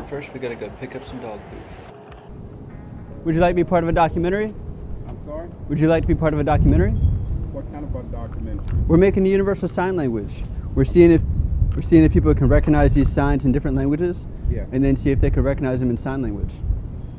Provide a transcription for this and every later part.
first, we gotta go pick up some dog food. Would you like to be part of a documentary? I'm sorry? Would you like to be part of a documentary? What kind of a documentary? We're making a universal sign language. We're seeing if people can recognize these signs in different languages. Yes. And then see if they can recognize them in sign language.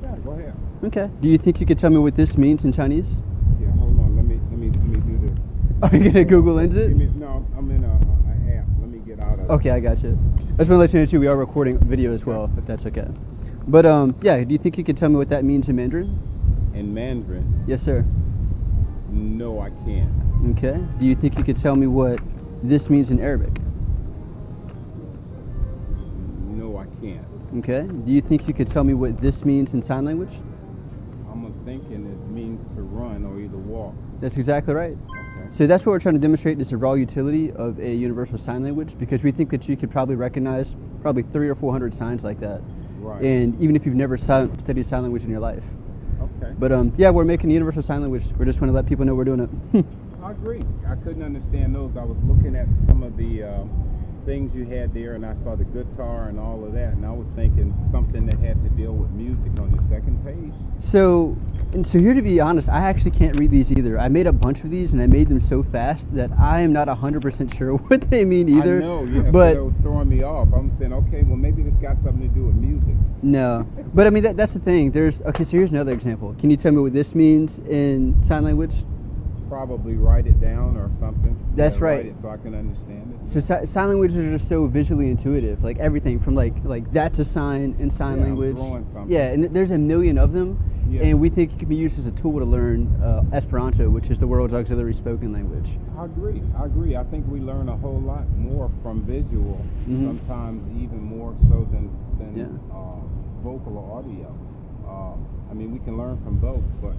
Yeah, go ahead. Okay. Do you think you could tell me what this means in Chinese? Yeah, hold on. Let me do this. Are you gonna Google Lens it? No, I'm in a app. Let me get out of it. Okay, I got you. I just want to let you know too, we are recording video as well, if that's okay. But yeah, do you think you could tell me what that means in Mandarin? In Mandarin? Yes, sir. No, I can't. Okay. Do you think you could tell me what this means in Arabic? No, I can't. Okay. Do you think you could tell me what this means in sign language? I'm thinking it means to run or either walk. That's exactly right. Okay. So that's what we're trying to demonstrate is the raw utility of a universal sign language, because we think that you could probably recognize probably 300 or 400 signs like that. Right. And even if you've never studied sign language in your life. Okay. But yeah, we're making a universal sign language. We just want to let people know we're doing it. I agree. I couldn't understand those. I was looking at some of the things you had there, and I saw the guitar and all of that, and I was thinking something that had to deal with music on the second page. So here, to be honest, I actually can't read these either. I made a bunch of these and I made them so fast that I am not 100% sure what they mean either. I know, yeah, but so it was throwing me off. I'm saying, okay, well maybe this got something to do with music. No, but I mean that's the thing. Okay, so here's another example. Can you tell me what this means in sign language? Probably write it down or something. That's right. Write it so I can understand it. So sign languages are just so visually intuitive. Like everything from like that to sign in sign language. I'm drawing something. Yeah, and there's a million of them. Yeah. And we think it can be used as a tool to learn Esperanto, which is the world's auxiliary spoken language. I agree. I think we learn a whole lot more from visual, sometimes even more so than vocal or audio. I mean, we can learn from both, but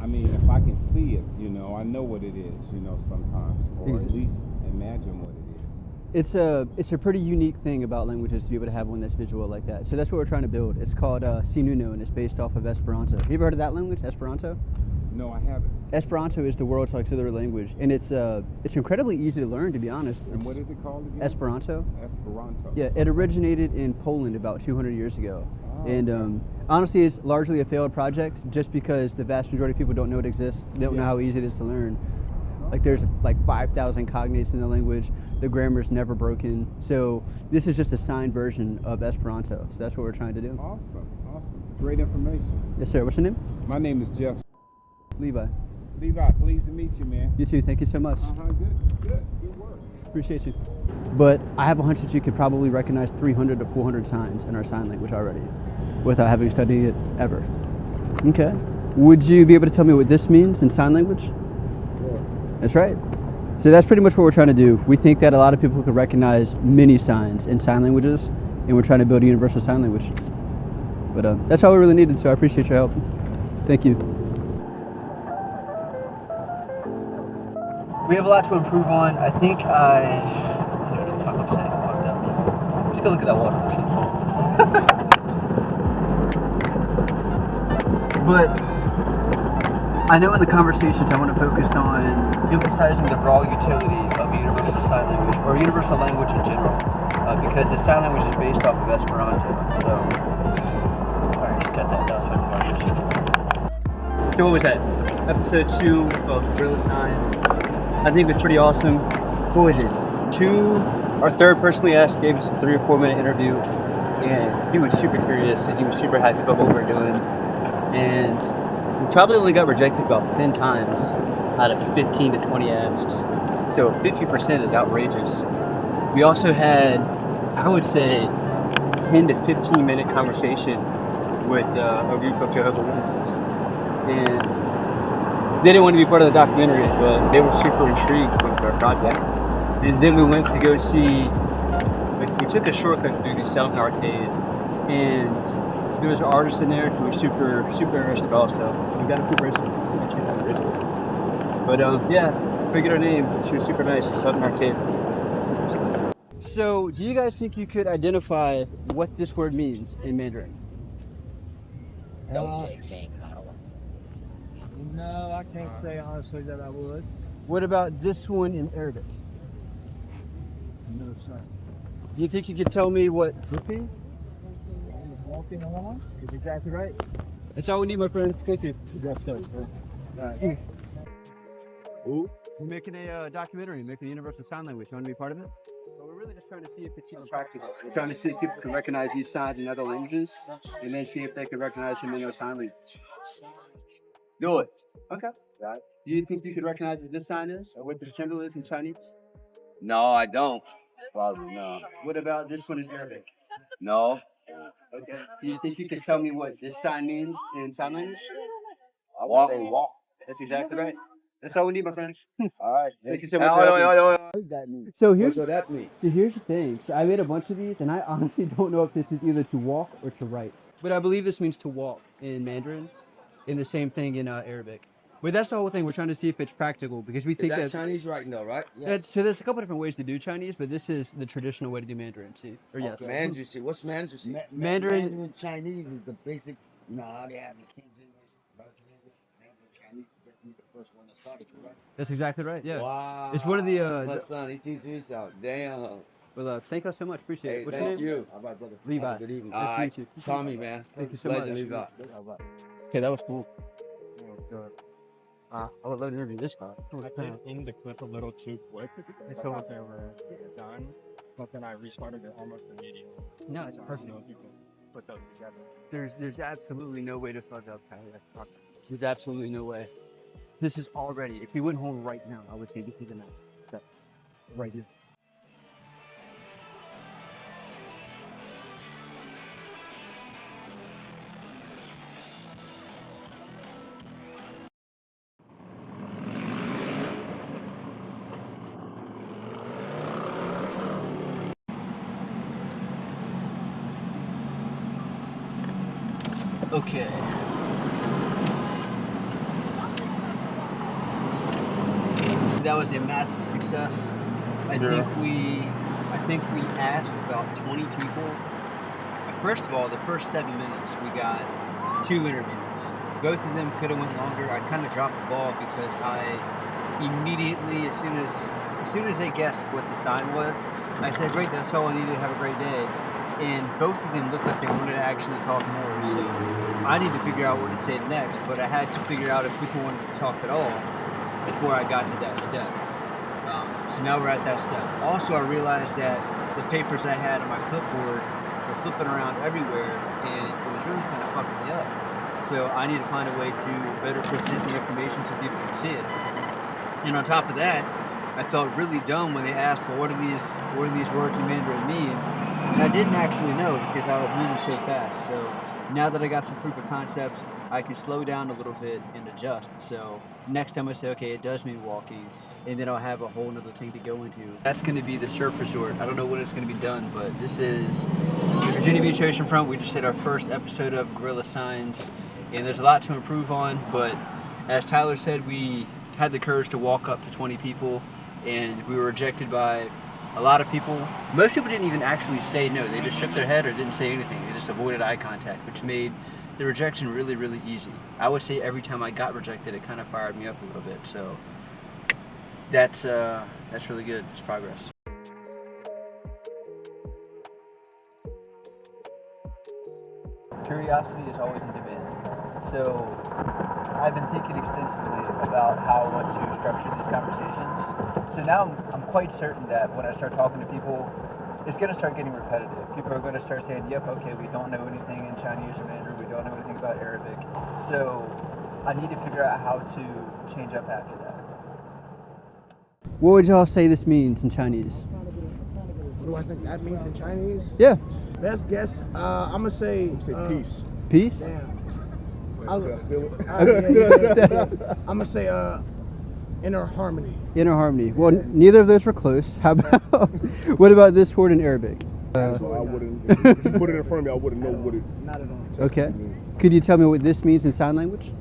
I mean, if I can see it, I know what it is, sometimes, or at least imagine what it is. It's a pretty unique thing about languages to be able to have one that's visual like that. So that's what we're trying to build. It's called Sinuno, and it's based off of Esperanto. Have you ever heard of that language, Esperanto? No, I haven't. Esperanto is the world's auxiliary language, and it's incredibly easy to learn, to be honest. And what is it called again? Esperanto. Esperanto. Yeah, it originated in Poland about 200 years ago. Oh, and okay. Honestly, it's largely a failed project just because the vast majority of people don't know it exists. They don't know how easy it is to learn. Like there's like 5,000 cognates in the language. The grammar's never broken. So this is just a signed version of Esperanto. So that's what we're trying to do. Awesome. Great information. Yes, sir. What's your name? My name is Jeff. Levi. Levi, pleased to meet you, man. You too. Thank you so much. Good work. Appreciate you. But I have a hunch that you could probably recognize 300 to 400 signs in our sign language already without having studied it ever. Okay. Would you be able to tell me what this means in sign language? Yeah. That's right. So that's pretty much what we're trying to do. We think that a lot of people could recognize many signs in sign languages, and we're trying to build a universal sign language. But that's all we really needed, so I appreciate your help. Thank you. We have a lot to improve on. I think just go look at that water. But I know in the conversations I want to focus on emphasizing the raw utility of a universal sign language, or universal language in general, because the sign language is based off of Esperanto. So, alright, just cut that down so I can. So what was that? Episode 2 of Guerilla Signs. I think it was pretty awesome. What was it? Our third person we asked gave us a 3 or 4 minute interview, and he was super curious and he was super happy about what we're doing. And we probably only got rejected about 10 times out of 15 to 20 asks. So 50% is outrageous. We also had, I would say, 10 to 15 minute conversation with a group of Jehovah's Witnesses. And they didn't want to be part of the documentary, but they were super intrigued with our project. And then we went to go see, we took a shortcut through the Sound Arcade, and there was an artist in there who was super interested also. We got a cool bracelet. But yeah, forget her name. She was super nice. Sound Arcade. So, do you guys think you could identify what this word means in Mandarin? No, I can't say honestly that I would. What about this one in Arabic? No, sir. Do you think you could tell me what? Rupees? Walking along is exactly right. That's all we need, my friends. Thank you. Ooh. We're making a documentary, making a universal sign language. You want to be part of it? So we're really just trying to see if it's even practical. We're trying to see if people can recognize these signs in other languages, and then see if they can recognize them in their sign language. Do it. Okay. Right. Do you think you could recognize what this sign is, or what the symbol is in Chinese? No, I don't. Probably no. What about this one in Arabic? No. Okay. Do you think you can tell me what this sign means in sign language? I walk and walk. That's exactly right. That's all we need, my friends. All right. Thank you so much for helping. What does that mean? So What does that mean? here's the thing. So I made a bunch of these, and I honestly don't know if this is either to walk or to write. But I believe this means to walk in Mandarin, and the same thing in Arabic. But that's the whole thing. We're trying to see if it's practical because we think Is that that. Chinese writing though, right? Yes. So there's a couple different ways to do Chinese, but this is the traditional way to do Mandarin. See, or yes. Mandarin. What's Mandarin? Mandarin Chinese is the basic. You know how they have the King's English, American English, Mandarin Chinese is basically the first one that started, correct? That's exactly right. Yeah. Wow. It's one of the. My son, he teaches me something. Damn. Well, thank you so much. Appreciate Hey, it. What's your thank name? you. All right, brother. Levi. Have a good evening. All Nice to right. meet you. Tommy, man. Thank you so Legend much. Levi. All right. Okay, that was cool. I would love to interview this guy. I did end the clip a little too quick, so that they were done, but then I restarted it almost immediately. No, it's So I don't perfect. know if you can put those together. There's absolutely no way to fuck up, Tyler. There's absolutely no way. This is already. If we went home right now, I would say this is enough. That's right here. Okay. So that was a massive success. I think we asked about 20 people. First of all, the first 7 minutes we got 2 interviews. Both of them could have went longer. I kind of dropped the ball because I immediately, as soon as they guessed what the sign was, I said, "Great, that's all I needed. Have a great day." And both of them looked like they wanted to actually talk more. So I need to figure out what to say next, but I had to figure out if people wanted to talk at all before I got to that step. So now we're at that step. Also, I realized that the papers I had on my clipboard were flipping around everywhere, and it was really kind of fucking me up. So I need to find a way to better present the information so people can see it. And on top of that, I felt really dumb when they asked, "Well, what do these words in Mandarin mean?" And I didn't actually know because I was moving so fast. So now that I got some proof of concept, I can slow down a little bit and adjust. So next time I say, okay, it does mean walking, and then I'll have a whole nother thing to go into. That's going to be the surf resort. I don't know when it's going to be done, but this is Virginia Beach Oceanfront. We just did our first episode of Guerilla Signs, and there's a lot to improve on, but as Tyler said, we had the courage to walk up to 20 people, and we were rejected by a lot of people. Most people didn't even actually say no. They just shook their head or didn't say anything. They just avoided eye contact, which made the rejection really, really easy. I would say every time I got rejected, it kind of fired me up a little bit. So that's really good. It's progress. Curiosity is always in demand. So I've been thinking extensively about how I want to structure these conversations. So now I'm quite certain that when I start talking to people, it's going to start getting repetitive. People are going to start saying, "Yep, okay, we don't know anything in Chinese or Mandarin, we don't know anything about Arabic." So I need to figure out how to change up after that. What would y'all say this means in Chinese? What do I think that means in Chinese? Yeah. Best guess. I'm gonna say peace. Peace? Damn. Okay. I'm gonna say inner harmony. Inner harmony. Well, neither of those were close. How about, what about this word in Arabic? So I wouldn't, if you put it in front of me, I wouldn't know what it Not at all. Okay. Could you tell me what this means in sign language?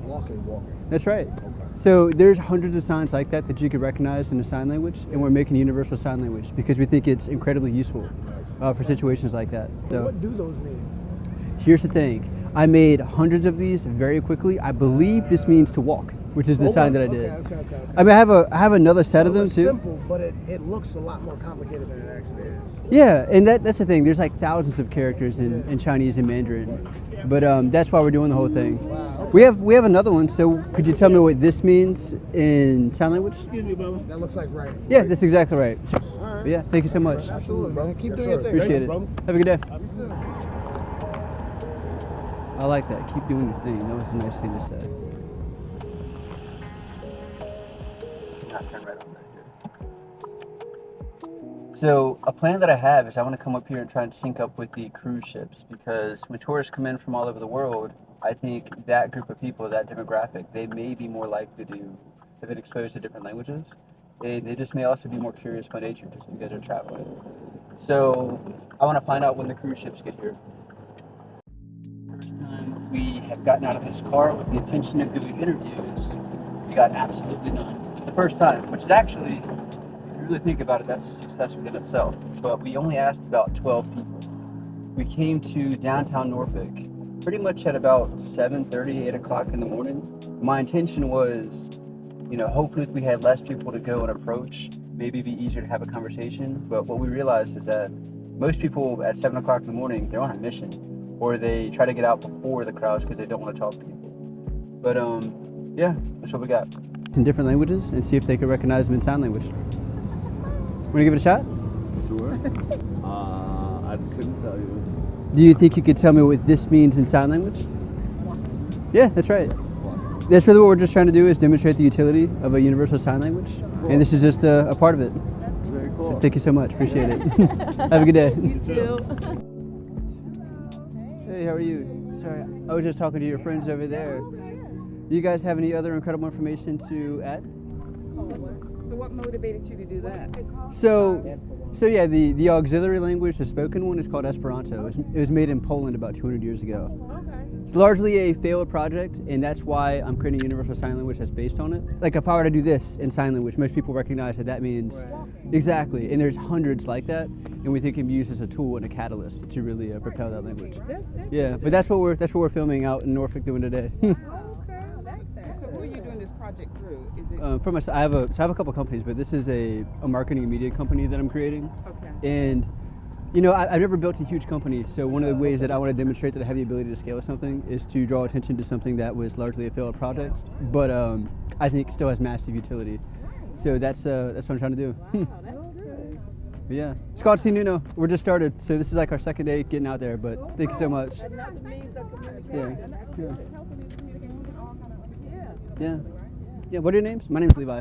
I'll say walking. That's right. So there's hundreds of signs like that that you could recognize in a sign language, and we're making a universal sign language because we think it's incredibly useful for situations like that. So What do those mean? here's the thing. I made hundreds of these very quickly. I believe this means to walk. which is the sign that I did. Okay. I mean, I have another set of them it's too. simple, but it looks a lot more complicated than it actually is. Yeah, and that's the thing. There's like thousands of characters in Chinese and Mandarin, but that's why we're doing the whole thing. Wow. We have another one. So could you tell me what this means in sign language? Excuse me, brother. That looks like writing. Yeah, that's exactly right. So, All right. yeah, thank you so much. Absolutely, man. Keep doing sir. your thing. Appreciate it. brother. Have a good day. I like that. Keep doing your thing. That was a nice thing to say. Not turn right on right here. So a plan that I have is I want to come up here and try and sync up with the cruise ships, because when tourists come in from all over the world, I think that group of people, that demographic, they may be more likely to have been exposed to different languages. They just may also be more curious by nature, just because they're traveling. So I want to find out when the cruise ships get here. First time we have gotten out of this car with the intention of doing interviews, we got absolutely none. It's the first time, which is actually, if you really think about it, that's a success within itself. But we only asked about 12 people. We came to downtown Norfolk pretty much at about 7:30, 8 o'clock in the morning. My intention was, hopefully if we had less people to go and approach, maybe it'd be easier to have a conversation. But what we realized is that most people at 7 o'clock in the morning, they're on a mission, or they try to get out before the crowds because they don't want to talk to people. But yeah, that's what we got. In different languages and see if they can recognize them in sign language. Want to give it a shot? Sure. I couldn't tell you. Do you think you could tell me what this means in sign language? Yeah, that's right. That's really what we're just trying to do, is demonstrate the utility of a universal sign language. Cool. And this is just a part of it. That's very cool. So thank you so much. Appreciate it. Have a good day. You too. Hey, how are you? Sorry, I was just talking to your friends over there. Do you guys have any other incredible information to add? So what motivated you to do that? So yeah, the auxiliary language, the spoken one, is called Esperanto. It was made in Poland about 200 years ago. Okay. It's largely a failed project, and that's why I'm creating a universal sign language that's based on it. Like if I were to do this in sign language, most people recognize that means exactly, and there's hundreds like that, and we think it can be used as a tool and a catalyst to really propel that language. Yeah, but that's what we're filming out in Norfolk doing today. So who are you doing this project through? Is it For myself, I have a couple companies, but this is a marketing and media company that I'm creating. okay? And I've never built a huge company, so one of the ways that I want to demonstrate that I have the ability to scale something is to draw attention to something that was largely a failed project, but I think still has massive utility. So that's what I'm trying to do. Wow, that's good. Yeah, it's called Si Nuno. We're just started, so this is like our second day getting out there. But thank you so much. And that's means of communication. Yeah. And that's Yeah. helping in communication all kind of understand. Yeah. Yeah. What are your names? My name's Levi.